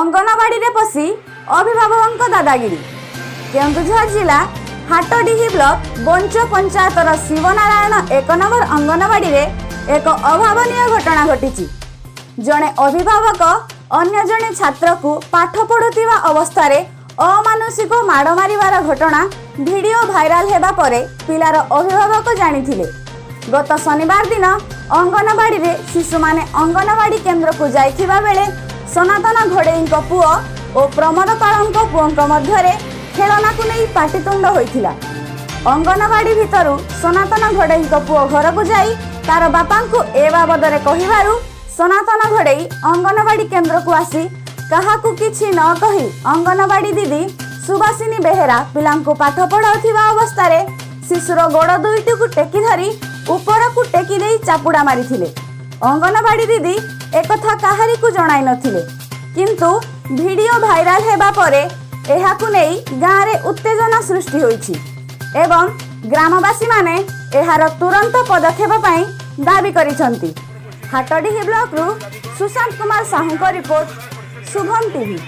अंगनवाड़ी रे पशी अभिभावक दादागिरी। केन्दुझर जिला हाटडीही ब्लॉक बंच पंचायतर शिवनारायण 1 नंबर अंगनवाड़ी रे एक अभावनीय घटना घटी। जड़े अभिभावक अन्य जड़े छात्र को पाठ पढ़ुवा अवस्था अमानुषिक माड़ मारिवार घटना वीडियो भाइराल हेबा परे पिलार अभिभावक जानिथिले। गत शनिवार दिन अंगनवाड़ी रे शिशु माने अंगनवाड़ी केन्द्र को जाइथिबा बेले सनातन घोड़ेई पुओ और प्रमोद पाल पुओं मध्य खेलना को नहीं पाटितुंड होइथिला। अंगनवाड़ी भितरु सनातन घोड़ेई पुओ घर को जाई तार बापा को ए बाबद कहिबारु सनातन घोड़ेई अंगनवाड़ी केन्द्र को आसी काहाकू किछि न कही अंगनवाड़ी दीदी सुभाषिनी बेहेरा पिलांको पाठ पढ़ाउथिबा अवस्था रे शिशुर गोड़ दुईटी को टेकी धरी ऊपर को टेकी देई चापुड़ा मारिथिले। अंगनवाड़ी दीदी एकथा काहारी को जणाई नथिले, किंतु वीडियो भाइराल हेबा परे एहाकु नेई गाँ रे उत्तेजना सृष्टि होईछि एवं ग्रामवासी माने एहार तुरंत पदक्षेप पई दाबी करिसंती। हाटडीही ब्लॉक रु सुशांत कुमार साहू को रिपोर्ट, शुभम टीवी।